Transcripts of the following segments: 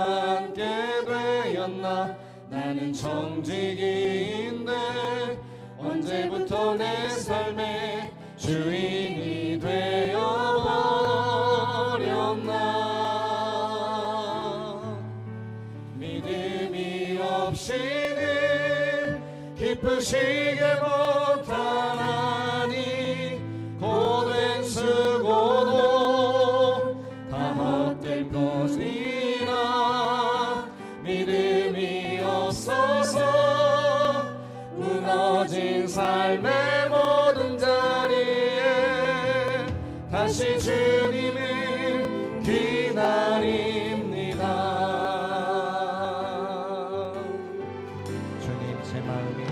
앉게 되었나. 나는 청지기인데 언제부터 내 삶의 주인이 되어버렸나. 믿음이 없이는 기쁘시게 못하나니 고된 수고도 다 헛될 것이나. 믿음이 없어서 무너진 삶의 모든 자리에 다시 주님을 기다립니다. 주님 제 마음이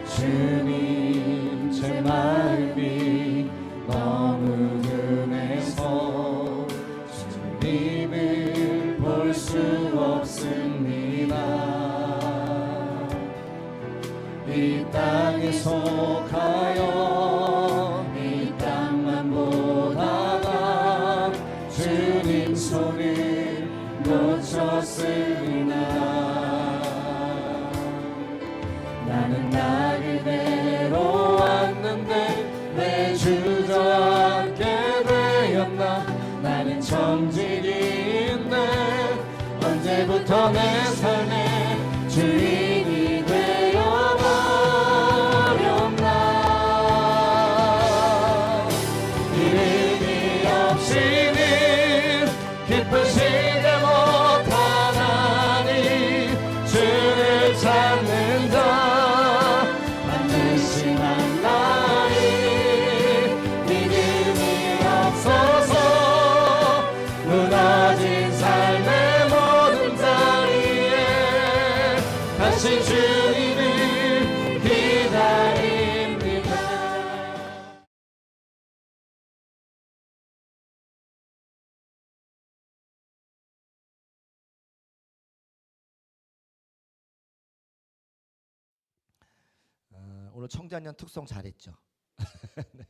주님 제 마음이 너무 둔해서 주님을 볼 수 없습니다. 이 땅에 속하여 이 땅만 보다가 주님 손을 놓쳤으나 나는 나 그대로 왔는데 왜 주저앉게 되었나. 나는 청지기인데 언제부터 내 삶의 주인이 되어버렸나. 믿음이 없이는 기쁘시게 못하나니 주를 찾는 자 반드시 만나리. 믿음이 없어서 무너진 삶의 모든 자리에 다시 주님을 기다립니다. 오늘 청자년 특송 잘했죠. 네.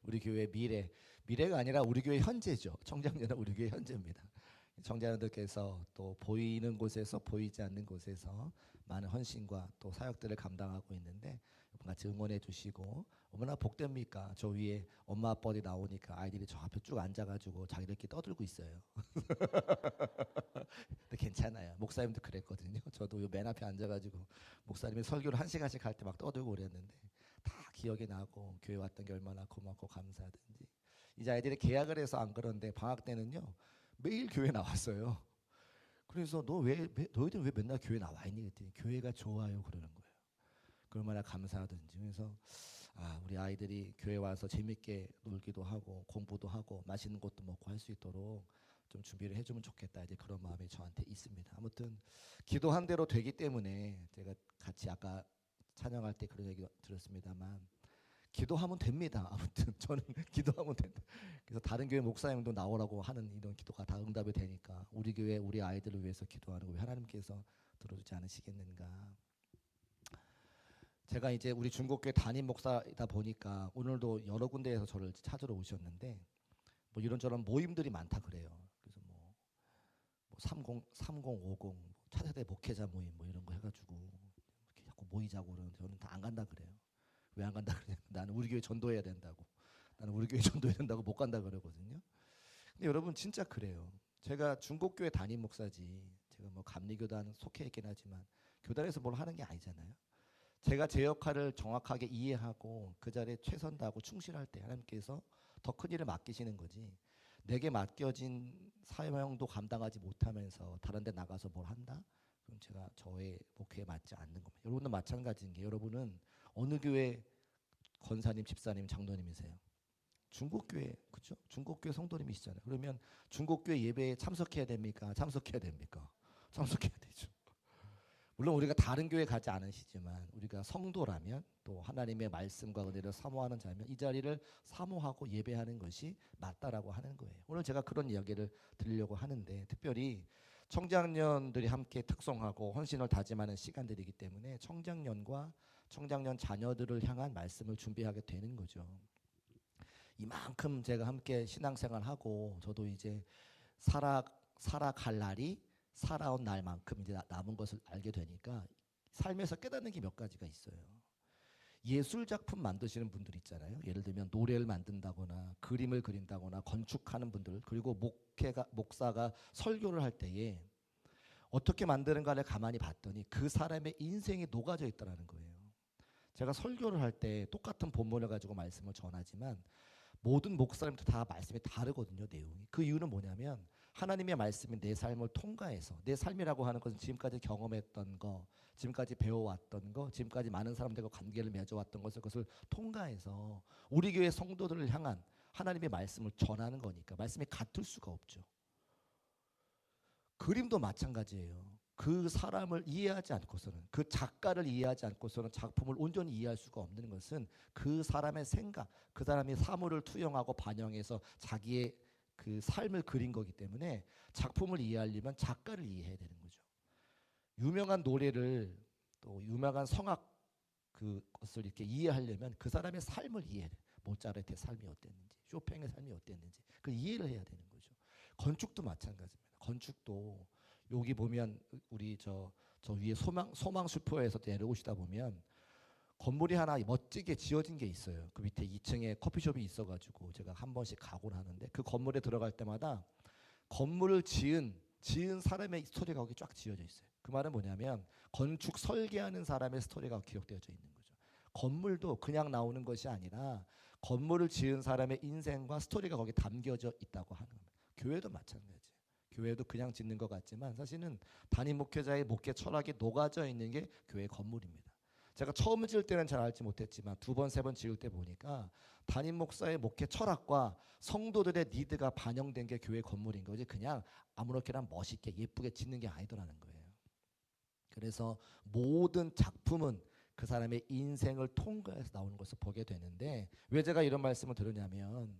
우리 교회 미래가 아니라 우리 교회 현재죠. 청자년은 우리 교회 현재입니다. 청자년들께서 또 보이는 곳에서 보이지 않는 곳에서 많은 헌신과 또 사역들을 감당하고 있는데 같이 응원해 주시고 얼마나 복됩니까? 저 위에 엄마 아빠들이 나오니까 아이들이 저 앞에 쭉 앉아가지고 자기들끼리 떠들고 있어요. 근데 괜찮아요. 목사님도 그랬거든요. 저도 맨 앞에 앉아가지고 목사님이 설교를 1시간씩 할 때 막 떠들고 그랬는데 다 기억이 나고 교회 왔던 게 얼마나 고맙고 감사하든지. 이제 아이들이 계약을 해서 안 그런데 방학 때는요 매일 교회 나왔어요. 그래서 너희들 왜 맨날 교회 나와 있니? 그랬더니 교회가 좋아요 그러는 거예요. 얼마나 감사하든지. 그래서 우리 아이들이 교회 와서 재밌게 놀기도 하고 공부도 하고 맛있는 것도 먹고 할 수 있도록 좀 준비를 해주면 좋겠다. 이제 그런 마음이 저한테 있습니다. 아무튼 기도한 대로 되기 때문에 제가 같이 아까 찬양할 때 그런 얘기 들었습니다만 기도하면 됩니다. 아무튼 저는 기도하면 된다. 그래서 다른 교회 목사님도 나오라고 하는 이런 기도가 다 응답이 되니까 우리 교회 우리 아이들을 위해서 기도하는 거 하나님께서 들어주지 않으시겠는가. 제가 이제 우리 중국교회 담임 목사이다 보니까 오늘도 여러 군데에서 저를 찾으러 오셨는데 뭐 이런저런 모임들이 많다 그래요. 그래서 뭐 3050 차세대 목회자 모임 뭐 이런 거 해가지고 이렇게 자꾸 모이자고 그러는데 저는 다 안 간다 그래요. 왜 안 간다 그래요? 나는 우리 교회 전도해야 된다고. 나는 우리 교회 전도해야 된다고 못 간다 그러거든요. 근데 여러분 진짜 그래요. 제가 중국교회 담임 목사지. 제가 뭐 감리교단 속해 있긴 하지만 교단에서 뭘 하는 게 아니잖아요. 제가 제 역할을 정확하게 이해하고 그 자리에 최선 다하고 충실할 때 하나님께서 더 큰 일을 맡기시는 거지. 내게 맡겨진 사명도 감당하지 못하면서 다른 데 나가서 뭘 한다? 그럼 제가 저의 목회에 맞지 않는 겁니다. 여러분도 마찬가지인 게 여러분은 어느 교회 권사님, 집사님, 장로님이세요? 중국교회, 그렇죠? 중국교회 성도님이시잖아요. 그러면 중국교회 예배에 참석해야 됩니까? 참석해야 됩니까? 참석해야 되죠. 물론 우리가 다른 교회 가지 않으시지만 우리가 성도라면 또 하나님의 말씀과 은혜를 사모하는 자면 이 자리를 사모하고 예배하는 것이 맞다라고 하는 거예요. 오늘 제가 그런 이야기를 드리려고 하는데 특별히 청장년들이 함께 특송하고 헌신을 다짐하는 시간들이기 때문에 청장년과 청장년 자녀들을 향한 말씀을 준비하게 되는 거죠. 이만큼 제가 함께 신앙생활하고 저도 이제 살아갈 날이 살아온 날만큼 이제 남은 것을 알게 되니까 삶에서 깨닫는 게 몇 가지가 있어요. 예술 작품 만드시는 분들 있잖아요. 예를 들면 노래를 만든다거나 그림을 그린다거나 건축하는 분들, 그리고 목사가 설교를 할 때에 어떻게 만드는가를 가만히 봤더니 그 사람의 인생이 녹아져 있다는 거예요. 제가 설교를 할 때 똑같은 본문을 가지고 말씀을 전하지만 모든 목사님들 다 말씀이 다르거든요, 내용이. 그 이유는 뭐냐면 하나님의 말씀이 내 삶을 통과해서, 내 삶이라고 하는 것은 지금까지 경험했던 거, 지금까지 배워왔던 거, 지금까지 많은 사람들과 관계를 맺어왔던 것을, 그것을 통과해서 우리 교회 성도들을 향한 하나님의 말씀을 전하는 거니까 말씀이 같을 수가 없죠. 그림도 마찬가지예요. 그 사람을 이해하지 않고서는, 그 작가를 이해하지 않고서는 작품을 온전히 이해할 수가 없는 것은 그 사람의 생각, 그 사람이 사물을 투영하고 반영해서 자기의 그 삶을 그린 거기 때문에 작품을 이해하려면 작가를 이해해야 되는 거죠. 유명한 노래를, 또 유명한 성악 그것을 이렇게 이해하려면 그 사람의 삶을 이해해야 돼요. 모차르트의 삶이 어땠는지, 쇼팽의 삶이 어땠는지 그 이해를 해야 되는 거죠. 건축도 마찬가지입니다. 건축도 여기 보면 우리 저 위에 소망 슈퍼에서 내려오시다 보면 건물이 하나 멋지게 지어진 게 있어요. 그 밑에 2층에 커피숍이 있어가지고 제가 한 번씩 가곤 하는데, 그 건물에 들어갈 때마다 건물을 지은 사람의 스토리가 거기 쫙 지어져 있어요. 그 말은 뭐냐면 건축 설계하는 사람의 스토리가 기록되어져 있는 거죠. 건물도 그냥 나오는 것이 아니라 건물을 지은 사람의 인생과 스토리가 거기 담겨져 있다고 하는 겁니다. 교회도 마찬가지예요. 교회도 그냥 짓는 것 같지만 사실은 담임 목회자의 목회 철학이 녹아져 있는 게 교회 건물입니다. 제가 처음 지을 때는 잘 알지 못했지만 두 번, 세 번 지을 때 보니까 담임 목사의 목회 철학과 성도들의 니드가 반영된 게 교회 건물인 거지, 그냥 아무렇게나 멋있게 예쁘게 짓는 게 아니더라는 거예요. 그래서 모든 작품은 그 사람의 인생을 통과해서 나오는 것을 보게 되는데, 왜 제가 이런 말씀을 드리냐면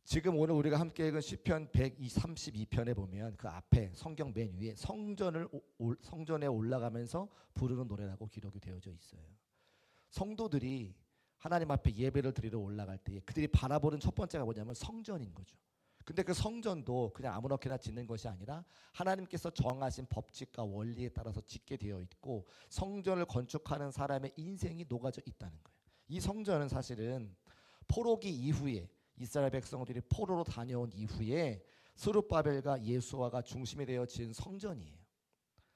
지금 오늘 우리가 함께 읽은 시편 132편에 보면 그 앞에 성경 맨 위에 성전에 올라가면서 부르는 노래라고 기록이 되어져 있어요. 성도들이 하나님 앞에 예배를 드리러 올라갈 때 그들이 바라보는 첫 번째가 뭐냐면 성전인 거죠. 근데 그 성전도 그냥 아무렇게나 짓는 것이 아니라 하나님께서 정하신 법칙과 원리에 따라서 짓게 되어 있고, 성전을 건축하는 사람의 인생이 녹아져 있다는 거예요. 이 성전은 사실은 포로기 이후에 이스라엘 백성들이 포로로 다녀온 이후에 스룹바벨과 예수아가 중심이 되어 지은 성전이에요.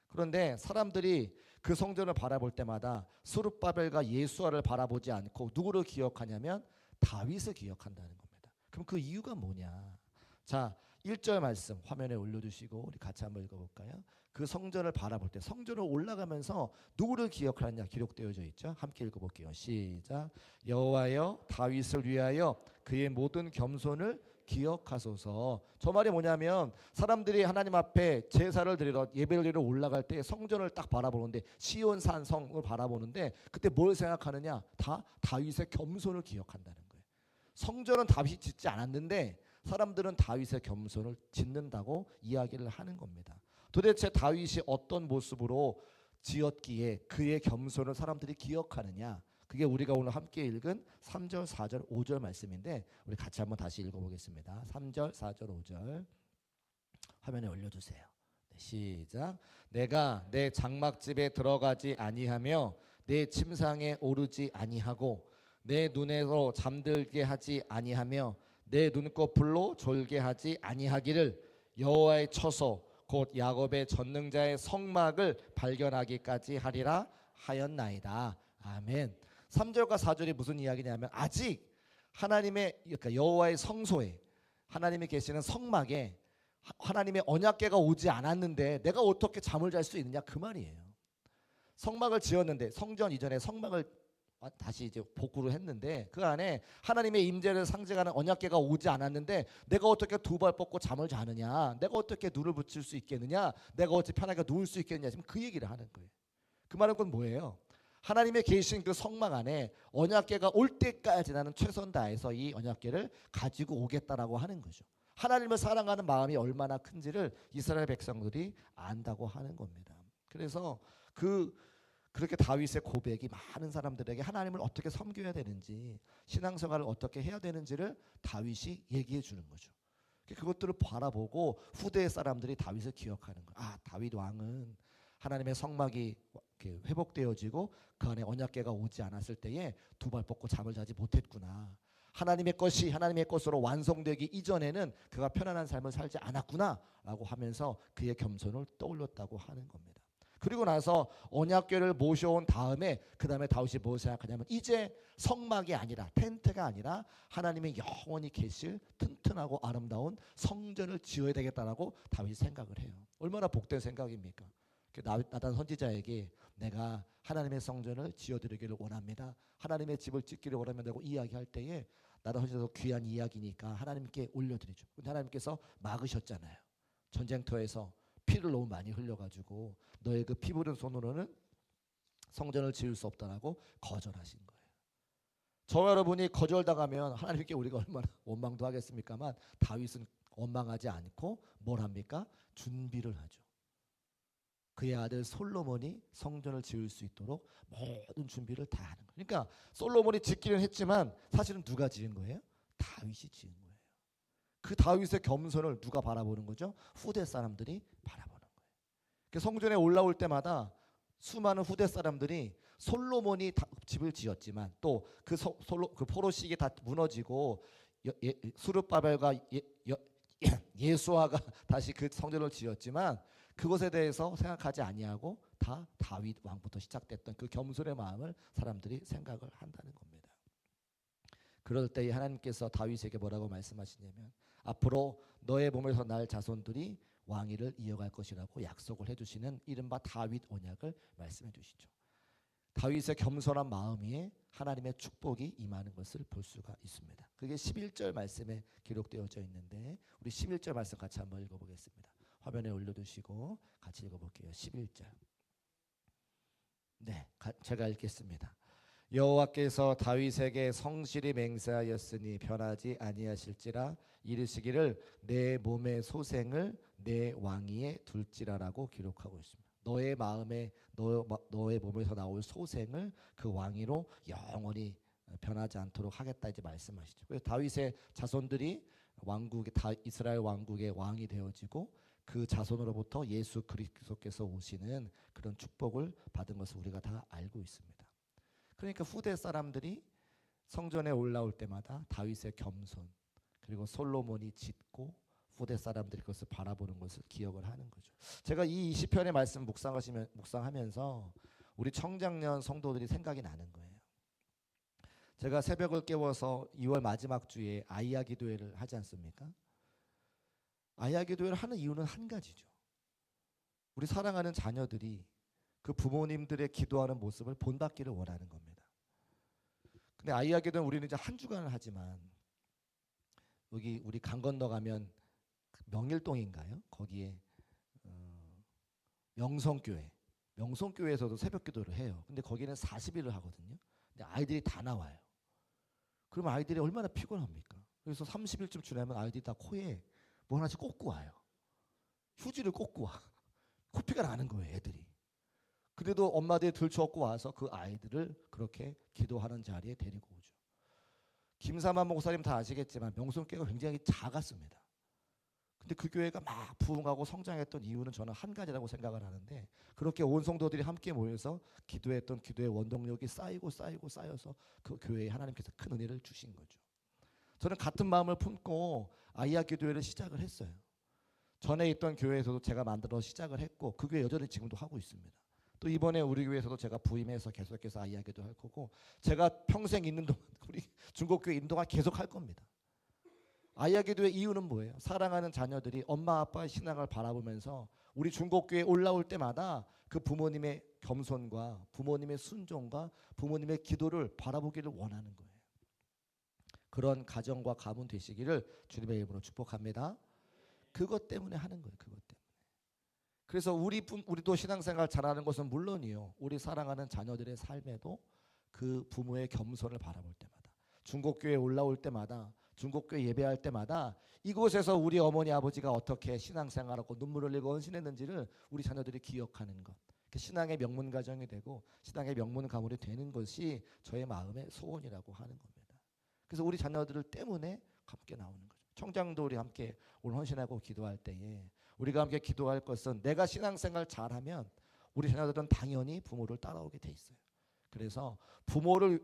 그런데 사람들이 그 성전을 바라볼 때마다 스룹바벨과 예수아를 바라보지 않고 누구를 기억하냐면 다윗을 기억한다는 겁니다. 그럼 그 이유가 뭐냐? 자, 1절 말씀 화면에 올려주시고 우리 같이 한번 읽어볼까요? 그 성전을 바라볼 때, 성전을 올라가면서 누구를 기억하느냐 기록되어져 있죠. 함께 읽어볼게요. 시작. 여호와여 다윗을 위하여 그의 모든 겸손을 기억하소서. 저 말이 뭐냐면 사람들이 하나님 앞에 제사를 드리러, 예배를 드리러 올라갈 때 성전을 딱 바라보는데, 시온산 성을 바라보는데 그때 뭘 생각하느냐? 다 다윗의 겸손을 기억한다는 거예요. 성전은 다윗이 짓지 않았는데 사람들은 다윗의 겸손을 짓는다고 이야기를 하는 겁니다. 도대체 다윗이 어떤 모습으로 지었기에 그의 겸손을 사람들이 기억하느냐? 그게 우리가 오늘 함께 읽은 3절, 4절, 5절 말씀인데 우리 같이 한번 다시 읽어보겠습니다. 3절, 4절, 5절 화면에 올려주세요. 네, 시작. 내가 내 장막집에 들어가지 아니하며 내 침상에 오르지 아니하고 내 눈에서 잠들게 하지 아니하며 내 눈꺼풀로 졸게 하지 아니하기를 여호와의 처소 곧 야곱의 전능자의 성막을 발견하기까지 하리라 하였나이다. 아멘. 3절과 4절이 무슨 이야기냐면 아직 하나님의, 그러니까 여호와의 성소에, 하나님이 계시는 성막에 하나님의 언약궤가 오지 않았는데 내가 어떻게 잠을 잘 수 있느냐 그 말이에요. 성막을 지었는데, 성전 이전에 성막을 다시 이제 복구를 했는데 그 안에 하나님의 임재를 상징하는 언약궤가 오지 않았는데 내가 어떻게 두 발 뻗고 잠을 자느냐, 내가 어떻게 눈을 붙일 수 있겠느냐, 내가 어떻게 편하게 누울 수 있겠느냐, 지금 그 얘기를 하는 거예요. 그 말은 그건 뭐예요? 하나님의 계신 그 성막 안에 언약궤가 올 때까지 나는 최선 다해서 이 언약궤를 가지고 오겠다라고 하는 거죠. 하나님을 사랑하는 마음이 얼마나 큰지를 이스라엘 백성들이 안다고 하는 겁니다. 그래서 그렇게 다윗의 고백이 많은 사람들에게 하나님을 어떻게 섬겨야 되는지, 신앙생활을 어떻게 해야 되는지를 다윗이 얘기해 주는 거죠. 그것들을 바라보고 후대의 사람들이 다윗을 기억하는 거예요. 아, 다윗 왕은 하나님의 성막이 회복되어지고 그 안에 언약궤가 오지 않았을 때에 두 발 뻗고 잠을 자지 못했구나. 하나님의 것이 하나님의 것으로 완성되기 이전에는 그가 편안한 삶을 살지 않았구나라고 하면서 그의 겸손을 떠올렸다고 하는 겁니다. 그리고 나서 언약궤를 모셔온 다음에 그 다음에 다윗이 무엇을 생각하냐면 이제 성막이 아니라 텐트가 아니라 하나님의 영원히 계실 튼튼하고 아름다운 성전을 지어야 되겠다라고 다윗이 생각을 해요. 얼마나 복된 생각입니까? 나단 선지자에게 내가 하나님의 성전을 지어드리기를 원합니다. 하나님의 집을 짓기를 원합니다고 이야기할 때에 나단 선지자도 귀한 이야기니까 하나님께 올려드리죠. 근데 하나님께서 막으셨잖아요. 전쟁터에서 피를 너무 많이 흘려가지고 너의 그 피 부른 손으로는 성전을 지을 수 없다라고 거절하신 거예요. 저와 여러분이 거절당하면 하나님께 우리가 얼마나 원망도 하겠습니까만 다윗은 원망하지 않고 뭘 합니까? 준비를 하죠. 그의 아들 솔로몬이 성전을 지을 수 있도록 모든 준비를 다 하는 거예요. 그러니까 솔로몬이 짓기는 했지만 사실은 누가 지은 거예요? 다윗이 지은 거예요. 그 다윗의 겸손을 누가 바라보는 거죠? 후대 사람들이 바라보는 거예요. 성전에 올라올 때마다 수많은 후대 사람들이 솔로몬이 집을 지었지만 또 그 포로식이 다 무너지고 수르바벨과 예수아가 다시 그 성전을 지었지만 그것에 대해서 생각하지 아니하고 다 다윗 왕부터 시작됐던 그 겸손의 마음을 사람들이 생각을 한다는 겁니다. 그럴 때에 하나님께서 다윗에게 뭐라고 말씀하시냐면 앞으로 너의 몸에서 날 자손들이 왕위를 이어갈 것이라고 약속을 해주시는 이른바 다윗 언약을 말씀해 주시죠. 다윗의 겸손한 마음 위에 하나님의 축복이 임하는 것을 볼 수가 있습니다. 그게 11절 말씀에 기록되어져 있는데 우리 11절 말씀 같이 한번 읽어보겠습니다. 화면에 올려두시고 같이 읽어볼게요. 11절. 네, 제가 읽겠습니다. 여호와께서 다윗에게 성실히 맹세하였으니 변하지 아니하실지라 이르시기를 내 몸의 소생을 내 왕위에 둘지라라고 기록하고 있습니다. 너의 마음에 너의 몸에서 나올 소생을 그 왕위로 영원히 변하지 않도록 하겠다 이제 말씀하시죠. 그래서 다윗의 자손들이 이스라엘 왕국의 왕이 되어지고 그 자손으로부터 예수 그리스도께서 오시는 그런 축복을 받은 것을 우리가 다 알고 있습니다. 그러니까 후대 사람들이 성전에 올라올 때마다 다윗의 겸손 그리고 솔로몬이 짓고 후대 사람들이 그것을 바라보는 것을 기억을 하는 거죠. 제가 이 20편의 말씀 묵상하면서 우리 청장년 성도들이 생각이 나는 거예요. 제가 새벽을 깨워서 2월 마지막 주에 아이야 기도회를 하지 않습니까? 아이야 기도회를 하는 이유는 한 가지죠. 우리 사랑하는 자녀들이 그 부모님들의 기도하는 모습을 본받기를 원하는 겁니다. 근데 아이야 기도는 우리는 이제 한 주간을 하지만 여기 우리 강 건너가면 명일동인가요? 거기에 명성교회에서도 새벽 기도를 해요. 근데 거기는 40일을 하거든요. 근데 아이들이 다 나와요. 그러면 아이들이 얼마나 피곤합니까? 그래서 30일쯤 지나면 아이들이 다 코에 뭐 하나씩 꽂고 와요. 휴지를 꽂고 와. 코피가 나는 거예요, 애들이. 그래도 엄마들이 들쳐업고 와서 그 아이들을 그렇게 기도하는 자리에 데리고 오죠. 김사만 목사님 다 아시겠지만 명성교회가 굉장히 작았습니다. 근데 그 교회가 막 부흥하고 성장했던 이유는 저는 한 가지라고 생각을 하는데 그렇게 온 성도들이 함께 모여서 기도했던 기도의 원동력이 쌓여서 그 교회에 하나님께서 큰 은혜를 주신 거죠. 저는 같은 마음을 품고 아이야 기도회를 시작을 했어요. 전에 있던 교회에서도 제가 만들어 시작을 했고 그 교회 여전히 지금도 하고 있습니다. 또 이번에 우리 교회에서도 제가 부임해서 계속해서 아이야 기도할 거고 제가 평생 있는 동안 우리 중국교회 있는 동안 계속 할 겁니다. 아이야 기도의 이유는 뭐예요? 사랑하는 자녀들이 엄마 아빠의 신앙을 바라보면서 우리 중국교회에 올라올 때마다 그 부모님의 겸손과 부모님의 순종과 부모님의 기도를 바라보기를 원하는 거예요. 그런 가정과 가문 되시기를 주님의 이름으로 축복합니다. 그것 때문에 하는 거예요. 그것 때문에. 그래서 우리도 신앙생활 잘하는 것은 물론이요. 우리 사랑하는 자녀들의 삶에도 그 부모의 겸손을 바라볼 때마다 중국교회에 올라올 때마다 중국교회 예배할 때마다 이곳에서 우리 어머니 아버지가 어떻게 신앙생활하고 눈물을 흘리고 헌신했는지를 우리 자녀들이 기억하는 것. 신앙의 명문 가정이 되고 신앙의 명문 가문이 되는 것이 저의 마음의 소원이라고 하는 겁니다. 그래서 우리 자녀들 때문에 함께 나오는 거죠. 청장도 우리 함께 오늘 헌신하고 기도할 때에 우리가 함께 기도할 것은 내가 신앙생활 잘하면 우리 자녀들은 당연히 부모를 따라오게 돼 있어요. 그래서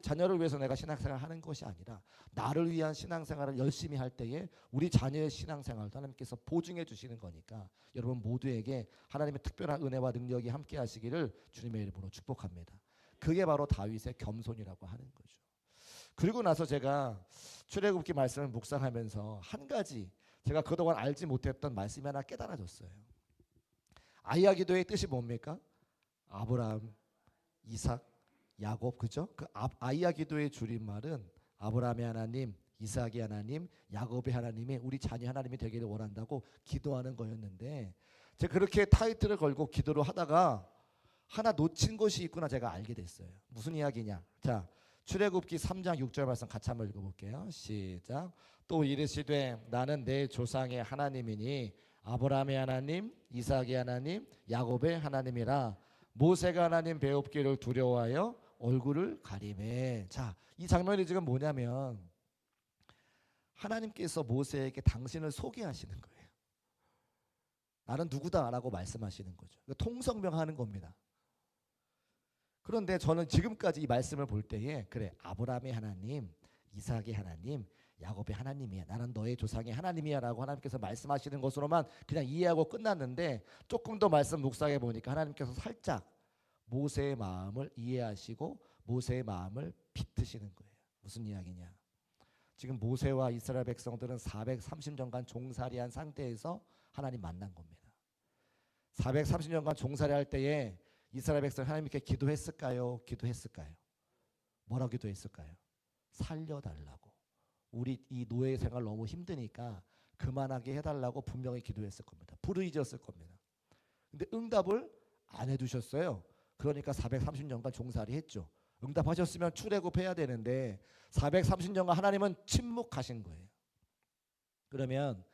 자녀를 위해서 내가 신앙생활 하는 것이 아니라 나를 위한 신앙생활을 열심히 할 때에 우리 자녀의 신앙생활도 하나님께서 보증해 주시는 거니까 여러분 모두에게 하나님의 특별한 은혜와 능력이 함께 하시기를 주님의 이름으로 축복합니다. 그게 바로 다윗의 겸손이라고 하는 거죠. 그리고 나서 제가 출애굽기 말씀을 묵상하면서 한 가지 제가 그동안 알지 못했던 말씀이 하나 깨달아졌어요. 아이야 기도의 뜻이 뭡니까? 아브라함, 이삭, 야곱, 그죠? 그 아이야 기도의 줄임말은 아브라함의 하나님, 이삭의 하나님, 야곱의 하나님이 우리 자녀 하나님이 되기를 원한다고 기도하는 거였는데 제가 그렇게 타이틀을 걸고 기도를 하다가 하나 놓친 것이 있구나 제가 알게 됐어요. 무슨 이야기냐? 자, 출애굽기 3장 6절 말씀 같이 한번 읽어볼게요. 시작. 또 이르시되 나는 내 조상의 하나님이니 아브라함의 하나님, 이삭의 하나님, 야곱의 하나님이라. 모세가 하나님 배웁기를 두려워하여 얼굴을 가리매. 자, 이 장면이 지금 뭐냐면 하나님께서 모세에게 당신을 소개하시는 거예요. 나는 누구다라고 말씀하시는 거죠. 통성명하는 겁니다. 그런데 저는 지금까지 이 말씀을 볼 때에 그래 아브라함의 하나님, 이삭의 하나님, 야곱의 하나님이야. 나는 너의 조상의 하나님이야 라고 하나님께서 말씀하시는 것으로만 그냥 이해하고 끝났는데 조금 더 말씀 묵상해 보니까 하나님께서 살짝 모세의 마음을 이해하시고 모세의 마음을 비트시는 거예요. 무슨 이야기냐? 지금 모세와 이스라엘 백성들은 430년간 종살이한 상태에서 하나님 만난 겁니다. 430년간 종살이할 때에 이스라엘 백성 하나님께 기도했을까요? 기도했을까요? 뭐라고 기도했을까요? 살려달라고. 우리 이 노예 생활 너무 힘드니까 그만하게 해달라고 분명히 기도했을 겁니다. 부르짖었을 겁니다. 근데 응답을 안 해주셨어요. 그러니까 430년간 종살이 했죠. 응답하셨으면 출애굽해야 되는데 430년간 하나님은 침묵하신 거예요. 그러면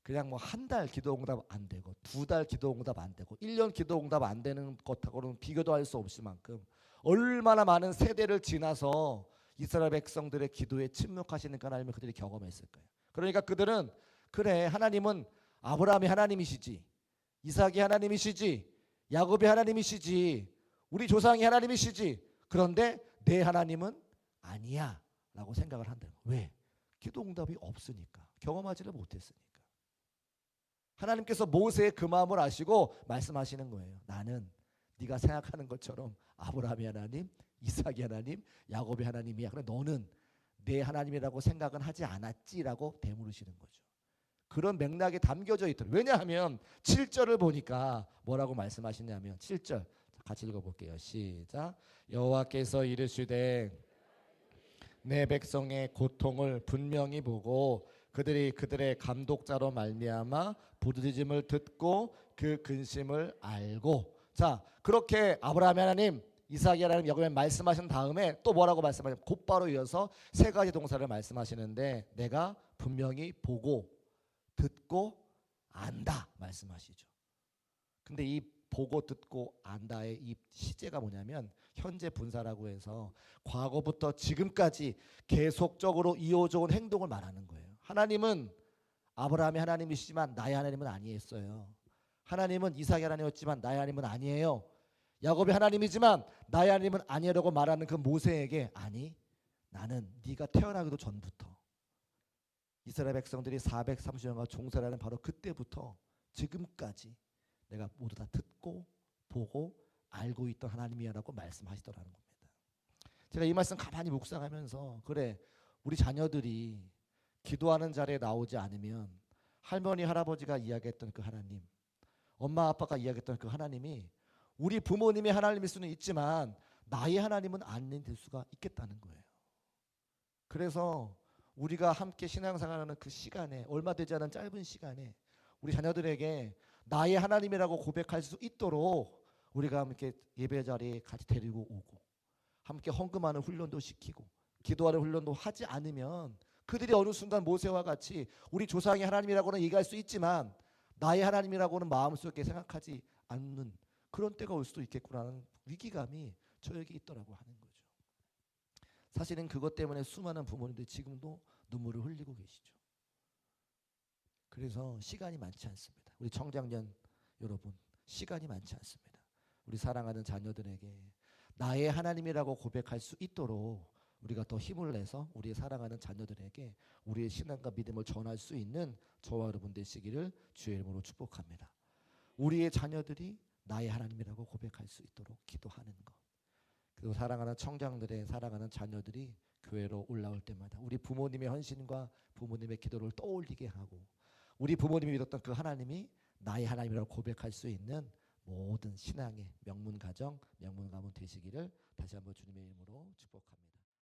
그냥 뭐 한 달 기도 응답 안 되고 2달 기도 응답 안 되고 1년 기도 응답 안 되는 것하고는 비교도 할 수 없을 만큼 얼마나 많은 세대를 지나서 이스라엘 백성들의 기도에 침묵하시는 하나님을 그들이 경험했을 거예요. 그러니까 그들은 그래 하나님은 아브라함의 하나님이시지, 이삭의 하나님이시지, 야곱의 하나님이시지, 우리 조상의 하나님이시지, 그런데 내 하나님은 아니야 라고 생각을 한다는 거예요. 왜? 기도 응답이 없으니까, 경험하지를 못했으니까. 하나님께서 모세의 그 마음을 아시고 말씀하시는 거예요. 나는 네가 생각하는 것처럼 아브라함의 하나님, 이삭의 하나님, 야곱의 하나님이야. 그래 너는 내 하나님이라고 생각은 하지 않았지라고 되물으시는 거죠. 그런 맥락에 담겨져 있더라고요. 왜냐하면 7절을 보니까 뭐라고 말씀하시냐면 7절 같이 읽어볼게요. 시작. 여호와께서 이르시되 내 백성의 고통을 분명히 보고 그들이 그들의 감독자로 말미암아 부르짖음을 듣고 그 근심을 알고. 자, 그렇게 아브라함의 하나님, 이삭의 하나님, 야곱의 말씀하신 다음에 또 뭐라고 말씀하시냐면 곧바로 이어서 세 가지 동사를 말씀하시는데 내가 분명히 보고 듣고 안다 말씀하시죠. 근데 이 보고 듣고 안다의 이 시제가 뭐냐면 현재 분사라고 해서 과거부터 지금까지 계속적으로 이어져 온 행동을 말하는 거예요. 하나님은 아브라함의 하나님이시지만 나의 하나님은 아니었어요. 하나님은 이삭의 하나님이었지만 나의 하나님은 아니에요. 야곱의 하나님이지만 나의 하나님은 아니라고 말하는 그 모세에게 아니 나는 네가 태어나기도 전부터 이스라엘 백성들이 430년간 종살이하는 바로 그때부터 지금까지 내가 모두 다 듣고 보고 알고 있던 하나님이야라고 말씀하시더라는 겁니다. 제가 이 말씀 가만히 묵상하면서 그래 우리 자녀들이 기도하는 자리에 나오지 않으면 할머니 할아버지가 이야기했던 그 하나님, 엄마 아빠가 이야기했던 그 하나님이 우리 부모님의 하나님일 수는 있지만 나의 하나님은 아닌 될 수가 있겠다는 거예요. 그래서 우리가 함께 신앙생활하는 그 시간에 얼마 되지 않은 짧은 시간에 우리 자녀들에게 나의 하나님이라고 고백할 수 있도록 우리가 함께 예배 자리에 같이 데리고 오고 함께 헌금하는 훈련도 시키고 기도하는 훈련도 하지 않으면 그들이 어느 순간 모세와 같이 우리 조상의 하나님이라고는 얘기할 수 있지만 나의 하나님이라고는 마음속에 생각하지 않는 그런 때가 올 수도 있겠구나라는 위기감이 저에게 있더라고 하는 거죠. 사실은 그것 때문에 수많은 부모님들이 지금도 눈물을 흘리고 계시죠. 그래서 시간이 많지 않습니다. 우리 청장년 여러분, 시간이 많지 않습니다. 우리 사랑하는 자녀들에게 나의 하나님이라고 고백할 수 있도록 우리가 더 힘을 내서 우리의 사랑하는 자녀들에게 우리의 신앙과 믿음을 전할 수 있는 저와 여러분 되시기를 주의 이름으로 축복합니다. 우리의 자녀들이 나의 하나님이라고 고백할 수 있도록 기도하는 것. 그리고 사랑하는 청장들의 사랑하는 자녀들이 교회로 올라올 때마다 우리 부모님의 헌신과 부모님의 기도를 떠올리게 하고 우리 부모님이 믿었던 그 하나님이 나의 하나님이라고 고백할 수 있는 모든 신앙의 명문 가정, 명문 가문 되시기를 다시 한번 주님의 이름으로 축복합니다.